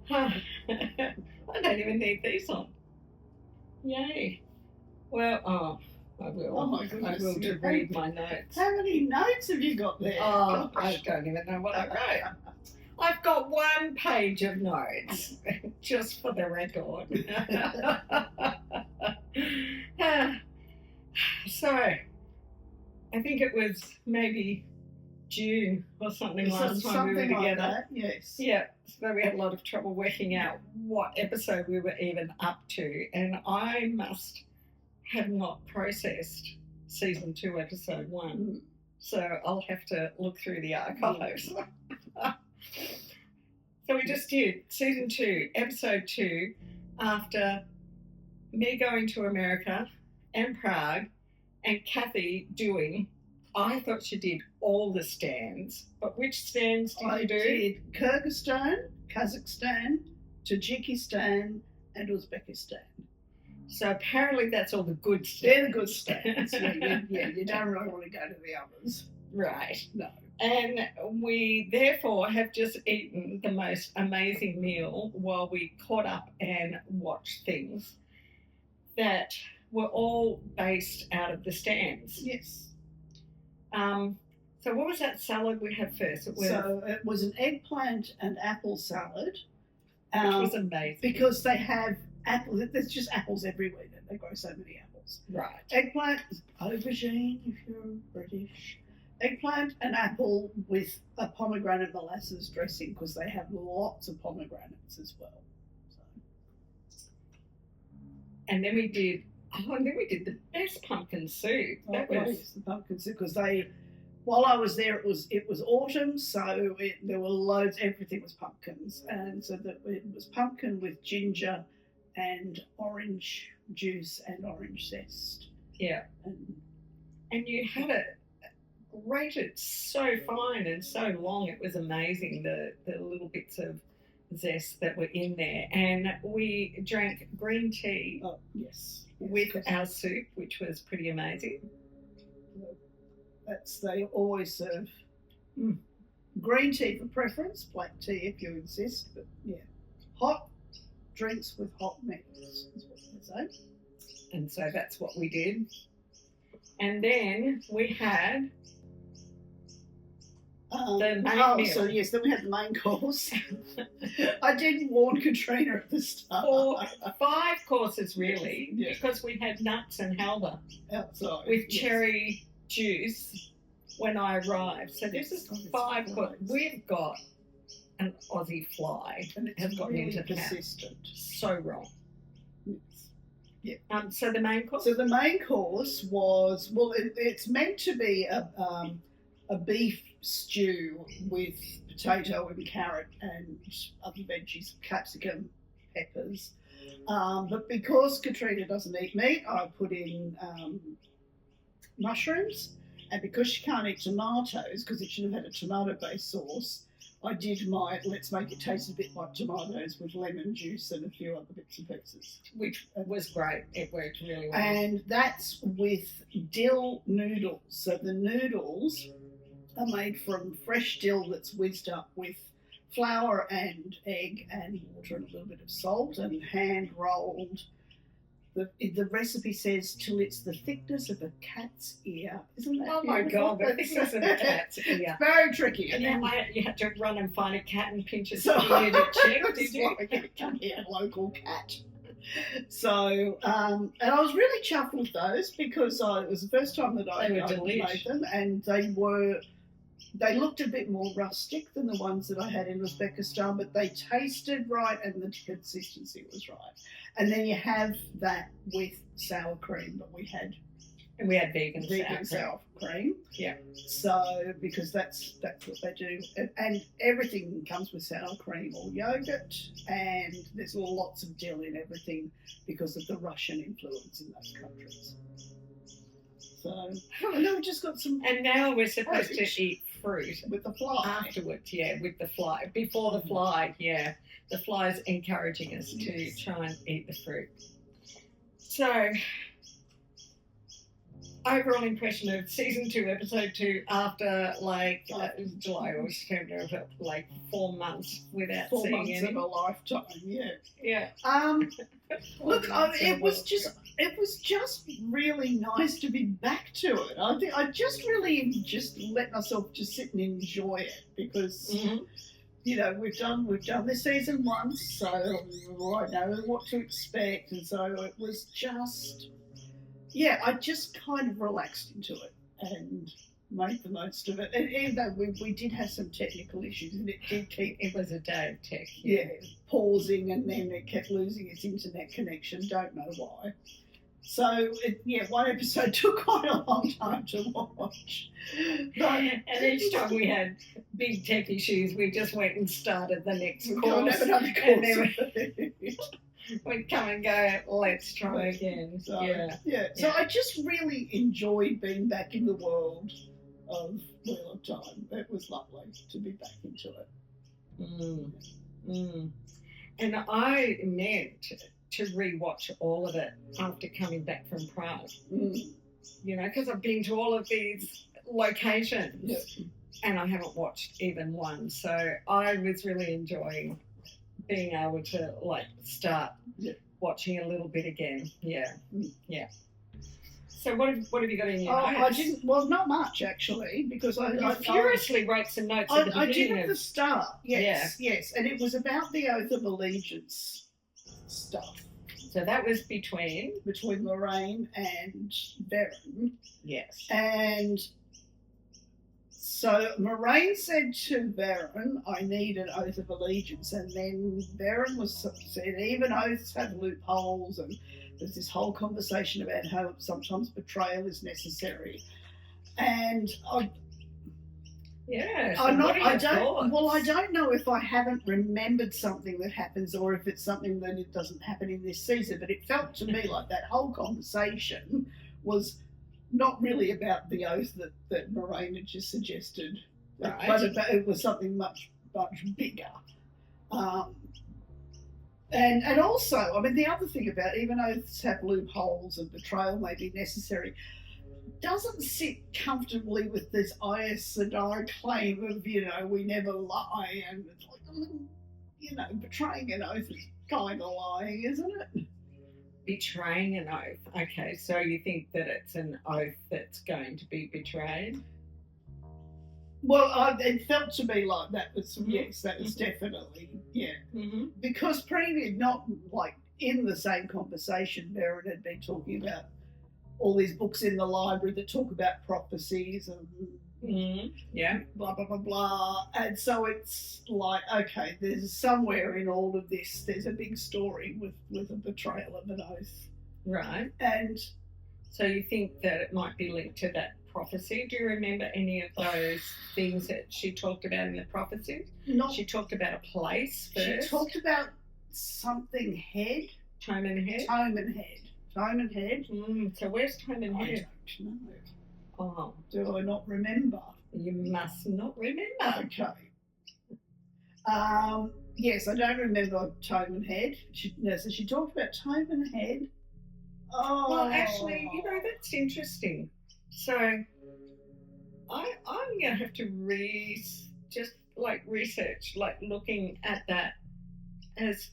Yeah. I don't even need these on. Yay. Well, I will. Oh my goodness. I will to read my notes. How many notes have you got there? Oh, I don't even know what I wrote. I've got 1 page of notes, just for the record. So, I think it was maybe June or something last time we were together. Like that, yes. Yeah, so we had a lot of trouble working out what episode we were even up to, and I must have not processed season 2, episode 1. So I'll have to look through the archives. So we just did season 2, episode 2, after me going to America and Prague and Cathy doing, I thought she did all the stands, but which stands did you do? I did Kyrgyzstan, Kazakhstan, Tajikistan, and Uzbekistan. So apparently that's all the good stands. They're the good stands. Yeah, you don't really want to go to the others. Right. No. And we therefore have just eaten the most amazing meal while we caught up and watched things that were all based out of the stands. Yes. So what was that salad we had first? It was an eggplant and apple salad. Which was amazing. Because they have apples. There's just apples everywhere. They grow so many apples. Right. Eggplant, aubergine if you're British. Eggplant and apple with a pomegranate molasses dressing because they have lots of pomegranates as well. And then we did the best pumpkin soup. That was the pumpkin soup because while I was there, it was autumn, so there were loads. Everything was pumpkins, and so it was pumpkin with ginger and orange juice and orange zest. Yeah, and you had it grated so fine and so long. It was amazing, the little bits of zest that were in there. And we drank green tea with our soup, which was pretty amazing. They always serve green tea for preference, black tea if you insist, but yeah, hot drinks with hot meals is what they say. And so that's what we did. And then we had the main meal. So yes, then we had the main course. I did warn Katrina at the start. 5 courses really, because we had nuts and halva outside with cherry juice when I arrived. So this is 5 courses. We've got an Aussie fly and it has gotten really into persistent. So wrong. Yeah. So the main course. So the main course was it's meant to be a beef stew with potato and carrot and other veggies, capsicum, peppers. But because Katrina doesn't eat meat, I put in mushrooms. And because she can't eat tomatoes, because it should have had a tomato-based sauce, I did let's make it taste a bit like tomatoes with lemon juice and a few other bits and pieces. Which was great. It worked really well. And that's with dill noodles. So the noodles are made from fresh dill that's whizzed up with flour and egg and water and a little bit of salt and hand rolled. The recipe says till it's the thickness of a cat's ear. Isn't that my God, the thickness of a cat's ear. It's very tricky. And then you had to run and find a cat and pinch its ear to check, did you? Come here, local cat. So, and I was really chuffed with those because it was the first time that I made them, and they looked a bit more rustic than the ones that I had in Uzbekistan, but they tasted right and the consistency was right. And then you have that with sour cream, but we had vegan sour cream. Yeah. So because that's what they do, and everything comes with sour cream or yogurt, and there's lots of dill in everything because of the Russian influence in those countries. So, and then we just got some. And now we're supposed to eat fruit with the fly afterwards. Yeah, with the fly before the fly. Yeah, the fly's encouraging us to try and eat the fruit. So overall impression of season 2, episode 2, after like July or September, like 4 months without seeing any? 4 months of a lifetime, yeah. Yeah. Look, it was just really nice to be back to it. I think I just let myself just sit and enjoy it because you know we've done this season once, so I know what to expect, and so it was just I just kind of relaxed into it and made the most of it. And even though we did have some technical issues, and it did keep... It was a day of tech. Yeah, pausing, and then it kept losing its internet connection. Don't know why. So, one episode took quite a long time to watch. But, and each time we had big tech issues, we just went and started the next course. Go and have another course. And then we'd come and go, let's try again. So, So I just really enjoyed being back in the world of Wheel of Time. It was lovely to be back into it. And I meant to re-watch all of it after coming back from Prague. You know, because I've been to all of these locations and I haven't watched even one. So I was really enjoying being able to like start watching a little bit again. Yeah. So what have you got in your notes? I didn't. Well, not much actually, because I furiously wrote some notes at the beginning. I did at the start. Yes, and it was about the Oath of Allegiance stuff. So that was between Lorraine and Varen. Yes. And so Moraine said to Varen, I need an Oath of Allegiance. And then Varen said, even oaths have loopholes. And there's this whole conversation about how sometimes betrayal is necessary. And I don't know if I haven't remembered something that happens or if it's something that it doesn't happen in this season, but it felt to me like that whole conversation was not really about the oath that Moraine had just suggested, but it was something much, much bigger. And also, I mean, the other thing about even oaths have loopholes and betrayal may be necessary, doesn't sit comfortably with this Koala Sedai claim of, we never lie, and it's like, betraying an oath is kind of lying, isn't it? Betraying an oath. Okay, so you think that it's an oath that's going to be betrayed? Well, it felt to me like that was, yes, that was definitely, because previous, not like in the same conversation, Varen had been talking about all these books in the library that talk about prophecies and blah, blah, blah, blah. And so it's like, okay, there's somewhere in all of this, there's a big story with a betrayal of an oath. Right. And so you think that it might be linked to that prophecy? Do you remember any of those things that she talked about in the prophecy? She talked about a place first. She talked about something head. Toman Head? Toman Head. So where's Toman Head? I don't know. Oh. Do I not remember? You must not remember. Okay. Yes, I don't remember Toman Head. So she talked about Toman Head. Oh. Well, actually, that's interesting. So I'm going to have to research, looking at that as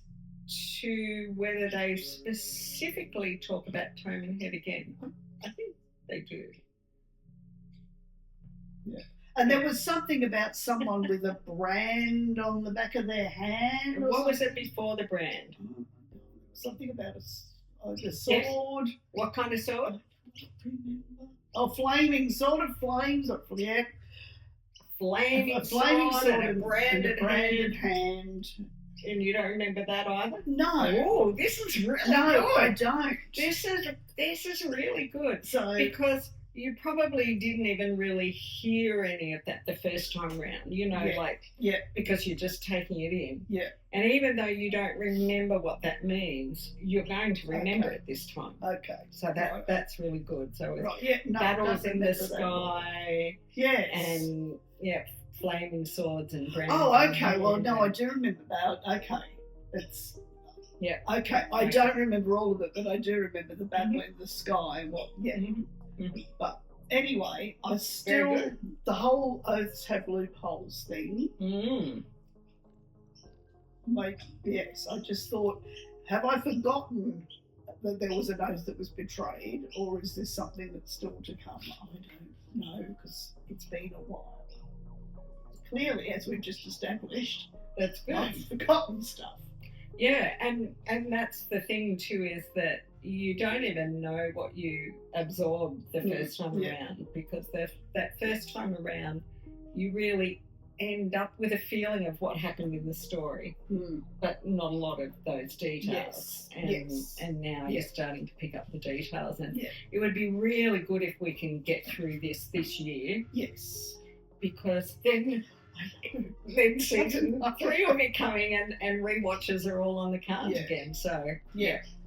to whether they specifically talk about Toman Head again. I think they do. Yeah. And there was something about someone with a brand on the back of their hand. What was it before the brand? Something about a sword. Yes. What kind of sword? I don't remember. Oh, flaming sword of flames. Yeah. Flaming sword and a branded hand. And you don't remember that either? No. Oh, this is really good. I don't. This is really good. So because you probably didn't even really hear any of that the first time round, because you're just taking it in. Yeah. And even though you don't remember what that means, you're going to remember it this time. Okay. So that's really good. So it's battles in the sky. Yes. And flaming swords and branded. Oh, okay. Well, no, I do remember that. Okay. It's... Yeah. Okay. I don't remember all of it, but I do remember the battle in the sky and what... Yeah. But anyway, I still, the whole oaths have loopholes thing. Yes, I just thought, have I forgotten that there was an oath that was betrayed, or is this something that's still to come? I don't know, because it's been a while. Clearly, as we've just established, that's good. I've forgotten stuff. Yeah, and that's the thing too, is that you don't even know what you absorbed the first time around, because that first time around, you really end up with a feeling of what happened in the story, but not a lot of those details. And now you're starting to pick up the details, and it would be really good if we can get through this year. Yes. Because then season 3 will be coming, and re-watches are all on the cards again. So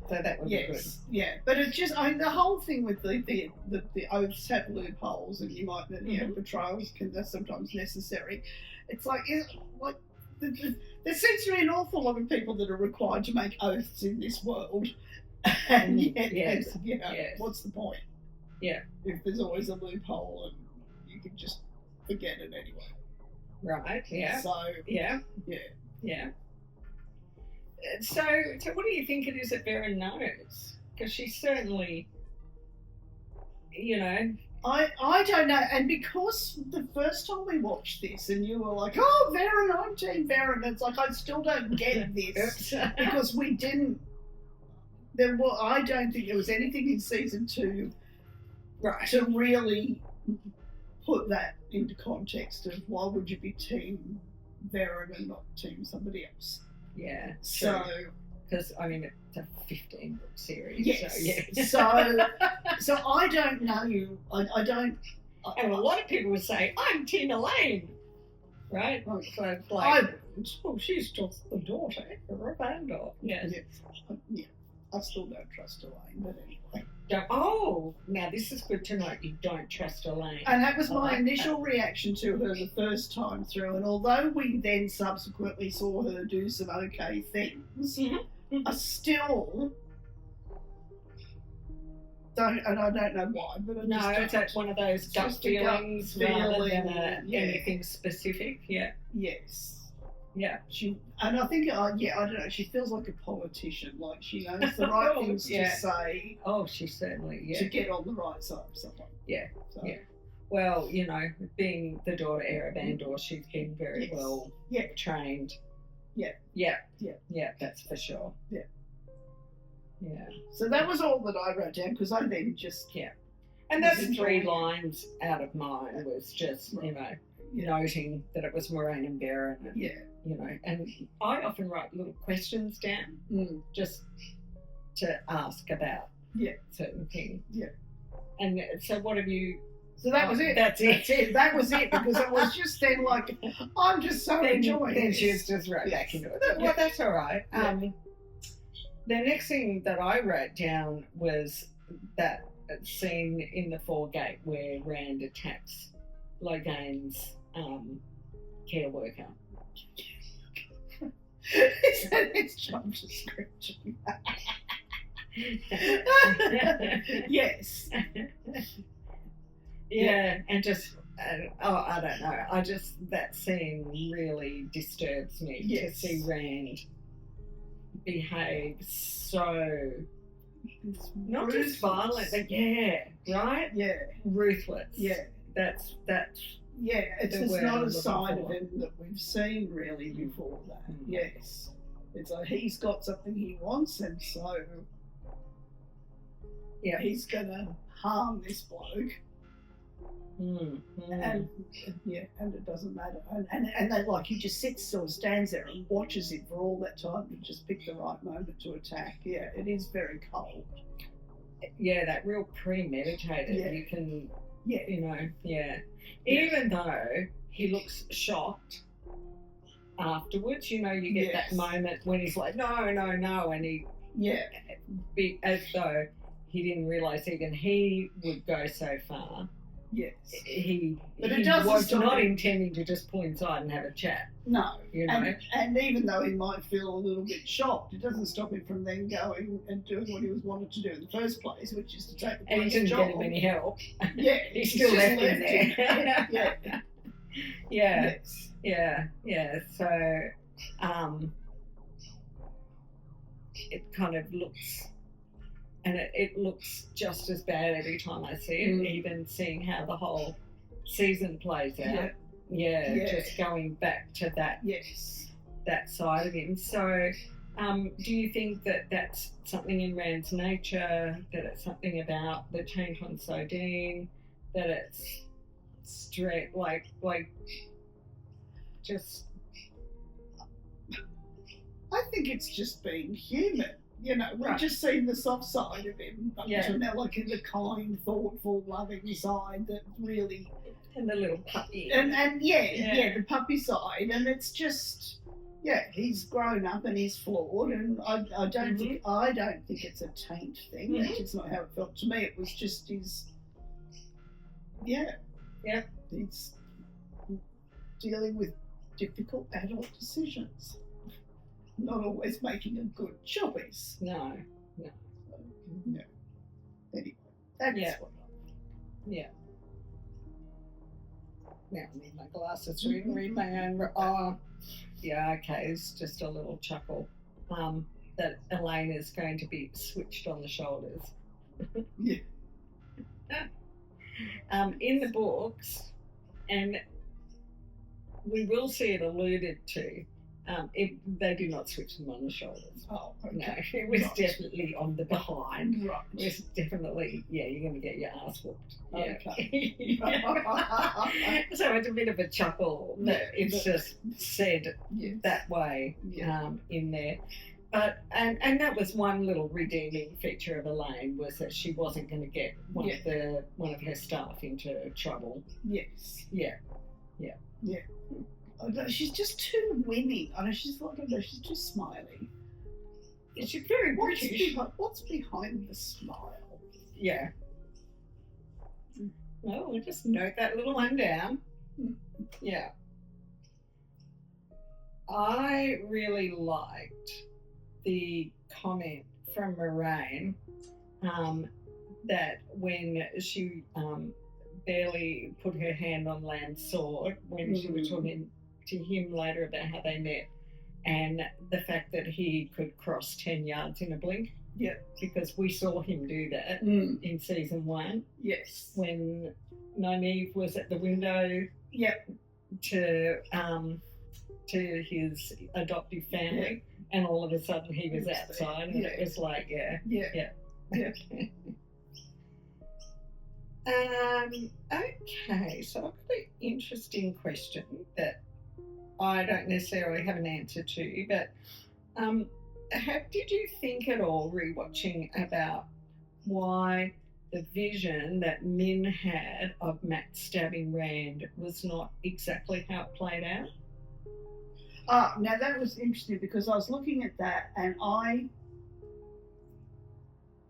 so that would be good. Yeah, but it's just, I mean, the whole thing with the oaths have loopholes, and you might, betrayals are sometimes necessary. It's like, there seems to be an awful lot of people that are required to make oaths in this world, and what's the point? Yeah, if there's always a loophole and you can just forget it anyway. Right. Yeah. So yeah. So what do you think it is that Vera knows? Because she's certainly, I don't know. And because the first time we watched this and you were like, oh, Vera, I'm Team Vera, and it's like, I still don't get this because we didn't, I don't think there was anything in season 2 to really put that into context of why would you be Team Vera and not Team somebody else. Yeah. So, because I mean it's a 15-book series. Yes. So I don't know. I don't. And a lot of people would say I'm Team Elaine, right? So it's like, I wouldn't. Oh, she's just the daughter of a granddaughter. Yes. Yeah. I still don't trust Elaine, but anyway. Now this is good to know. You don't trust Elaine. And that was my initial reaction to her the first time through. And although we then subsequently saw her do some okay things, I still don't, and I don't know why, but it's one of those gut feelings rather than anything specific. Yeah. Yes. Yeah. And I think, I don't know, she feels like a politician, like she knows the right things to say. Oh, she certainly, to get on the right side of someone. Yeah, Well, being the daughter heir of Andor, she's been very well trained. Yeah, that's for sure. Yeah. So that was all that I wrote down, because I then just... And that's 3 lines out of mine was just, noting that it was Moraine and Vera. And I often write little questions down just to ask about certain things. Yeah. And so what have you... So that was it. That's it. That was it, because it was just then like, I'm just so enjoying it. Then she was just right back into it. Well, that's all right. The next thing that I wrote down was that scene in the foregate where Rand attacks Loghain's care worker. Is that his job description? Yes. Yeah, and just, I don't know. That scene really disturbs me to see Rand behave so, not just violent, but right? Yeah. Ruthless. Yeah. That's it's not a side of him that we've seen really before that. Yes. It's like he's got something he wants, and so he's going to harm this bloke. And it doesn't matter. And they, like, he just sits or stands there and watches him for all that time to just pick the right moment to attack. Yeah, it is very cold. Yeah, that real premeditated. Yeah. You can, Even though he looks shocked afterwards, you get that moment when he's like, no, and he, as though he didn't realise even he would go so far. Yes. He doesn't was stop not him. intending to just pull inside and have a chat. No. You know? And even though he might feel a little bit shocked, it doesn't stop him from then going and doing what he was wanted to do in the first place, which is to take the And he didn't job. get him any help. Yeah. He still just left him there. Yeah. Yeah. Yes. Yeah. So, it kind of looks, and it looks just as bad every time I see it, even seeing how the whole season plays out. Yeah, just going back to that that side of him. So, do you think that that's something in Rand's nature, that it's something about the change on Sodine, that it's straight, like just... I think it's just being human. You know, we've just seen the soft side of him up until now, like in the kind, thoughtful, loving side that really... And the little puppy. And the puppy side. And it's just, he's grown up and he's flawed. And I don't think it's a taint thing. That's just not how it felt to me. It was just his, he's dealing with difficult adult decisions. Not always making a good choice. No. Anyway, that's what Yeah. Now I need my glasses to even read my own. Oh, yeah, okay, it's just a little chuckle. That Elaine is going to be switched on the shoulders. Yeah. In the books, and we will see it alluded to, they do not switch them on the shoulders. Oh, okay. No, it was definitely on the behind. Right. It was definitely, you're going to get your ass whooped. Yeah. Okay. So it's a bit of a chuckle that it's just said that way in there. But and that was one little redeeming feature of Elaine, was that she wasn't going to get one of her staff into trouble. Yes. Yeah. I know, she's just too winning. I know she's too smiley. She's very British. What's behind the smile? Yeah. Well, we'll just note that little one down. Yeah. I really liked the comment from Moraine that when she barely put her hand on Land's sword, when she was talking to him later about how they met, and the fact that he could cross 10 yards in a blink. Yeah. Because we saw him do that in season 1. Yes. When Nynaeve was at the window to his adoptive family, and all of a sudden he was outside, and it was like, yeah. Okay, so I've got an interesting question that I don't necessarily have an answer to, but did you think at all, rewatching, about why the vision that Min had of Matt stabbing Rand was not exactly how it played out? Now that was interesting, because I was looking at that and I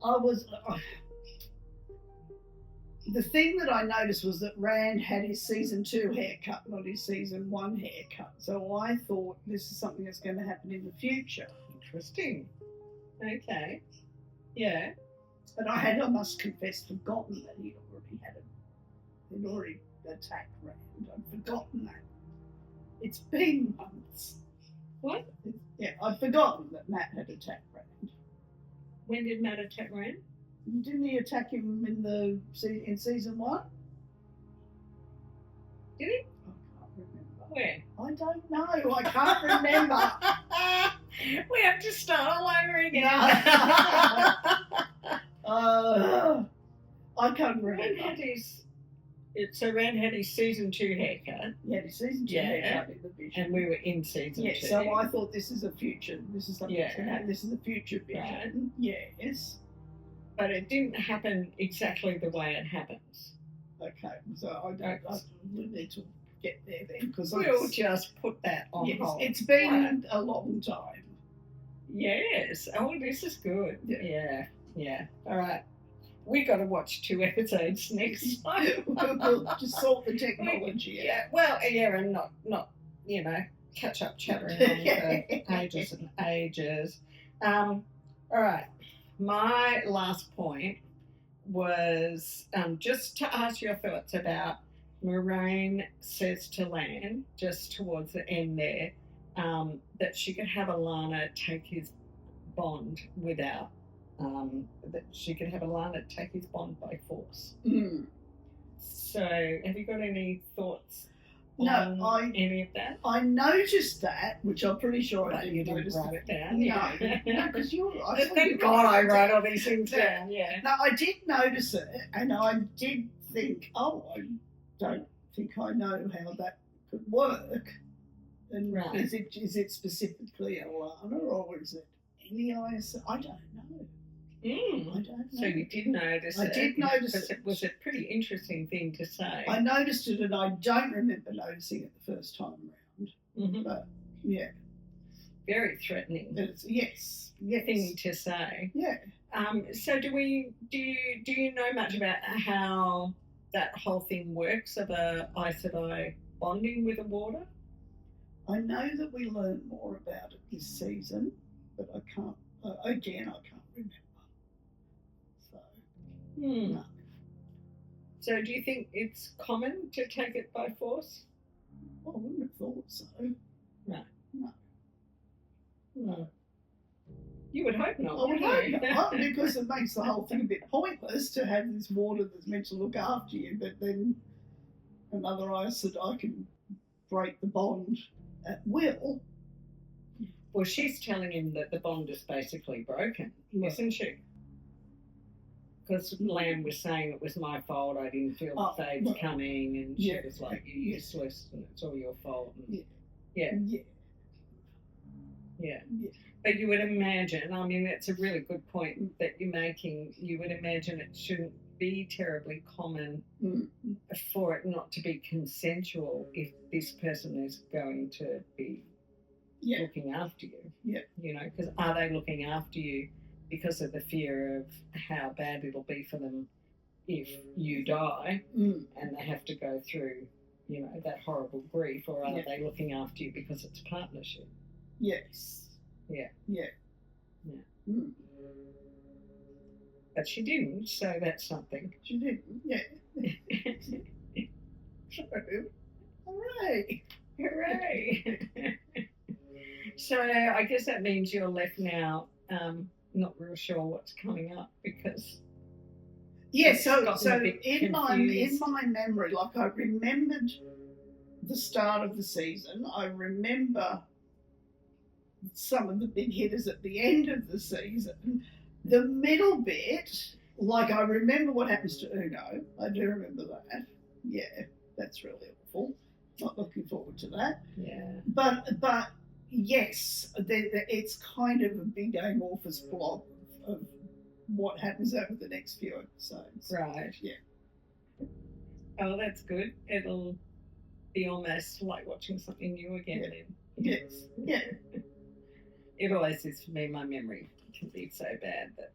was... the thing that I noticed was that Rand had his season 2 haircut, not his season 1 haircut. So I thought this is something that's going to happen in the future. Interesting. Okay. Yeah. But I must confess, forgotten that he'd already attacked Rand. I'd forgotten that. It's been months. What? Yeah, I'd forgotten that Matt had attacked Rand. When did Matt attack Rand? Didn't he attack him in season 1? Did he? I can't remember. Where? I don't know. I can't remember. We have to start all over again. I can't remember. Rand had his season 2 haircut. He had his season 2 haircut in the vision. And we were in season 2. So I thought this is a future. This is something that's going to happen. This is a future vision. Right. Yes. But it didn't happen exactly the way it happens. Okay, so we need to get there then, because we'll just put that on hold. It's been a long time. Yes. Oh, this is good. Yeah. All right. we got to watch 2 episodes next time. We'll just sort the technology out. Yeah, well, yeah, and not catch up chattering on for ages and ages. All right, my last point was just to ask your thoughts about Moraine says to Lan just towards the end there that she could have Alana take his bond without that she could have Alana take his bond by force. So have you got any thoughts on any of that? I noticed that, which I'm pretty sure I didn't notice. Write it down. No, because thank God I write all these things down. Yeah. No, I did notice it, and I did think, I don't think I know how that could work. And right. Is it specifically Alana, or is it any IS? I don't know. I don't know. So you did notice it. I did notice it. It was a pretty interesting thing to say. I noticed it, and I don't remember noticing it the first time around. But yeah, very threatening. Yes. Thing to say. Yeah. So do you know much about how that whole thing works of a Aes Sedai bonding with a warder? I know that we learn more about it this season, but I can't. Again, I can't remember. So. No. So do you think it's common to take it by force? Well, I wouldn't have thought so. No. You would hope not. I would hope not, because it makes the whole thing a bit pointless to have this warder that's meant to look after you, but then another Aes Sedai can break the bond at will. Well, she's telling him that the bond is basically broken, isn't she? Because Lan was saying it was my fault, I didn't feel the fades coming, and she was like, you're useless and it's all your fault. And Yeah. But you would imagine, I mean, that's a really good point that you're making, you would imagine it shouldn't be terribly common for it not to be consensual if this person is going to be looking after you. Yeah. You know, because are they looking after you because of the fear of how bad it'll be for them if you die and they have to go through, you know, that horrible grief, or are they looking after you because it's a partnership? Yes. Yeah. But she didn't, so that's something. She didn't, yeah. True. Hooray! So I guess that means you're left now not real sure what's coming up, because so in my memory, like, I remembered the start of the season. I remember some of the big hitters at the end of the season. The middle bit, like, I remember what happens to Uno. I do remember that. Yeah, that's really awful. Not looking forward to that. Yeah. But yes, it's kind of a big amorphous blob of what happens over the next few episodes. Right. Yeah. Oh, that's good. It'll be almost like watching something new again then. Yes. Yeah. It always is for me. My memory can be so bad that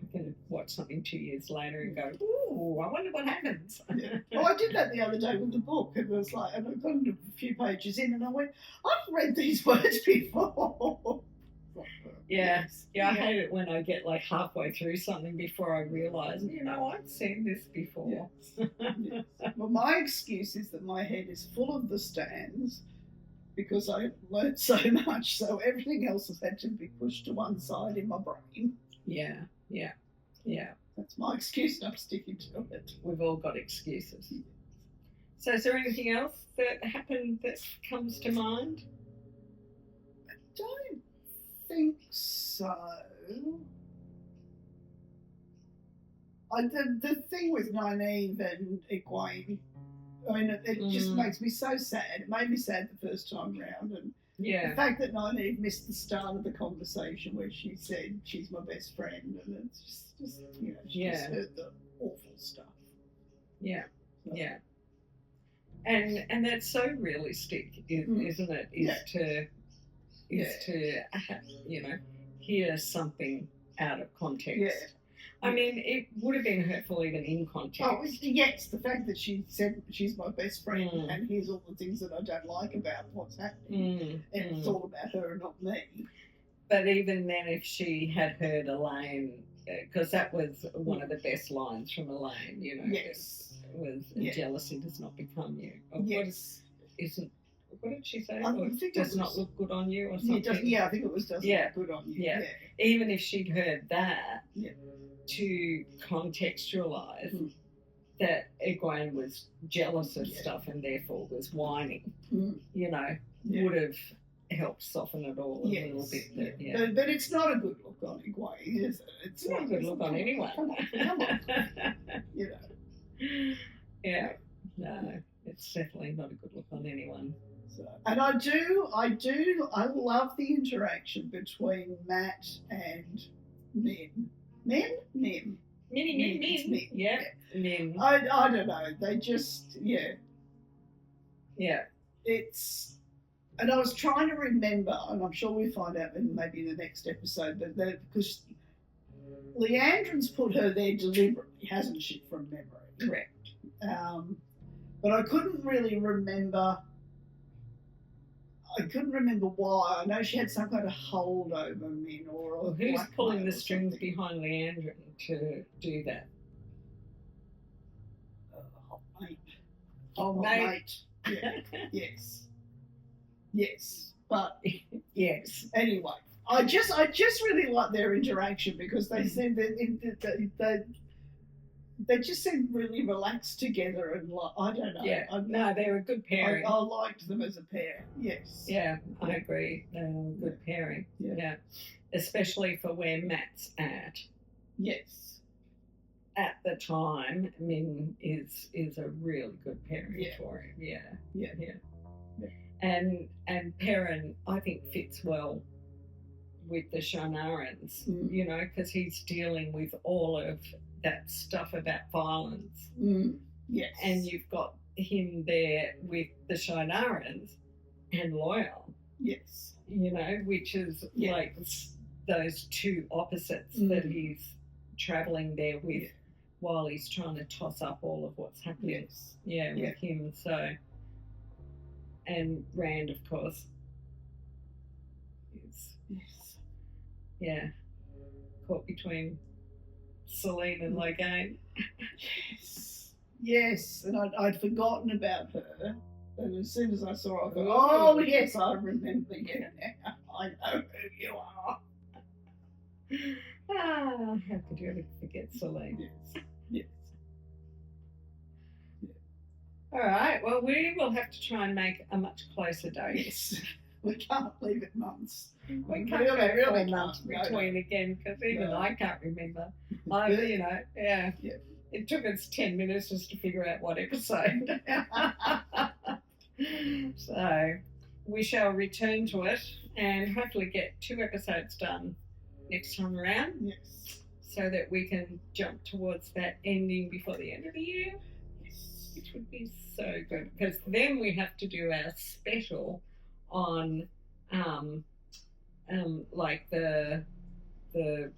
I can watch something 2 years later and go, ooh, I wonder what happens. Yeah. Well, I did that the other day with the book. It was like, and I got a few pages in and I went, I've read these words before. Yeah, I hate it when I get like halfway through something before I realise, you know, I've seen this before. Yes. Well, my excuse is that my head is full of the stands because I learnt so much, so everything else has had to be pushed to one side in my brain. Yeah. That's my excuse, and I'm sticking to it. We've all got excuses. So is there anything else that happened that comes to mind? I don't think so. The thing with Nynaeve and Egwene, I mean, it just makes me so sad. It made me sad the first time round, and the fact that Nynaeve missed the start of the conversation where she said she's my best friend, and it's just you know, she just heard the awful stuff. Yeah. And that's so realistic, isn't it? To you know, hear something out of context. I mean, it would have been hurtful even in context. Oh, yes, the fact that she said she's my best friend and here's all the things that I don't like about what's happening. And it's all about her and not me. But even then, if she had heard Elaine, because that was one of the best lines from Elaine, you know, was jealousy does not become you. Or what did she say? I think does not look good on you or something? I think it was doesn't look good on you. Yeah. Even if she'd heard that, to contextualise that Egwene was jealous of stuff and therefore was whining, you know, would have helped soften it all a little bit. But it's not a good look on Egwene, is it? It's not a good look on anyone. Come on. You know. Yeah. No, it's definitely not a good look on anyone. So, and I love the interaction between Matt and Min. Min? Min. Yeah. Min. I don't know. They just, Yeah. It's, and I was trying to remember, and I'm sure we'll find out maybe in the next episode, but because Leandrin's put her there deliberately, hasn't she, from memory? Correct. But I couldn't really remember. I couldn't remember why. I know she had some kind of hold over Min or who's pulling the strings behind Leandrin to do that? Hot mate. Yeah. Yes. But yes. Anyway, I just really like their interaction because they seem that they just seem really relaxed together and I don't know. Yeah. No, they're a good pairing. I liked them as a pair. Yes. Yeah, I agree. They're a good pairing. Yeah. Especially for where Matt's at. Yes. At the time, Min is a really good pairing for him. Yeah. And Perrin, I think, fits well with the Shannarans, you know, because he's dealing with all of that stuff about violence. Yes. And you've got him there with the Shannarans and Loyal. Yes. You know, which is like those two opposites that he's travelling there with while he's trying to toss up all of what's happening. Yes. With him. So, and Rand, of course, is caught between Selene and Logain. Yes, and I'd forgotten about her. And as soon as I saw her, I thought, oh, yes, I remember you now. I know who you are. How could you ever forget Selene? Yes. All right, well, we will have to try and make a much closer date. Yes. We can't leave it months. We can't really 4 months between again, because even I can't remember. You know, it took us 10 minutes just to figure out what episode. So we shall return to it and hopefully get 2 episodes done next time around. Yes. So that we can jump towards that ending before the end of the year. Yes. Which would be so good, because then we have to do our special on like the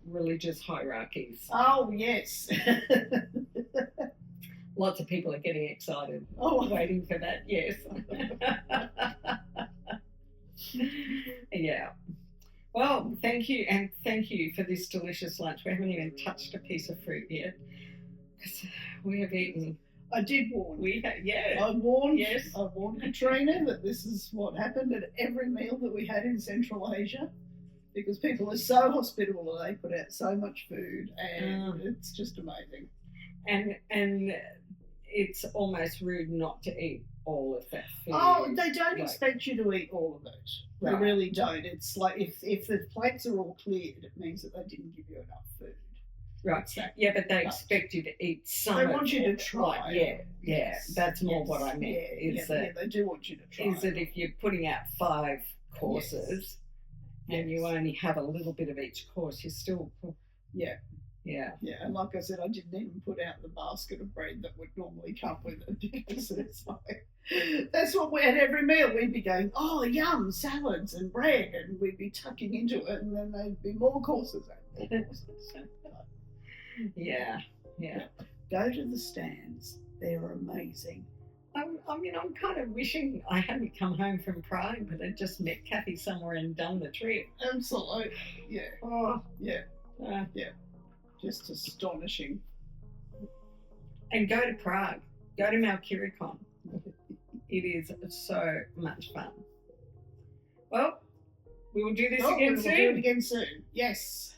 religious hierarchies. Oh yes. Lots of people are getting excited. Waiting for that. Yes. Yeah. Well, thank you, and thank you for this delicious lunch. We haven't even touched a piece of fruit yet because we have eaten. I did warn. I warned. Yes. I warned Katrina that this is what happened at every meal that we had in Central Asia, because people are so hospitable and they put out so much food, and it's just amazing. And it's almost rude not to eat all of that food. Oh, they don't expect you to eat all of it. They really don't. It's like if the plates are all cleared, it means that they didn't give you enough food. Right. Exactly. Yeah, but they expect you to eat some. They want you to try. That's more what I meant. They do want you to try. Is that if you're putting out 5 courses and you only have a little bit of each course, you still. Yeah, and like I said, I didn't even put out the basket of bread that would normally come with it, because it's like, that's what we had every meal. We'd be going, oh, yum, salads and bread, and we'd be tucking into it, and then there'd be more courses. Yeah. Go to the stands. They're amazing. I mean, I'm kind of wishing I hadn't come home from Prague, but I'd just met Cathy somewhere and done the trip. Absolutely. Yeah. Oh. Yeah. Yeah. Just astonishing. And go to Prague. Go to Malkirikon. It is so much fun. Well, we will do this again soon. We will do it again soon. Yes.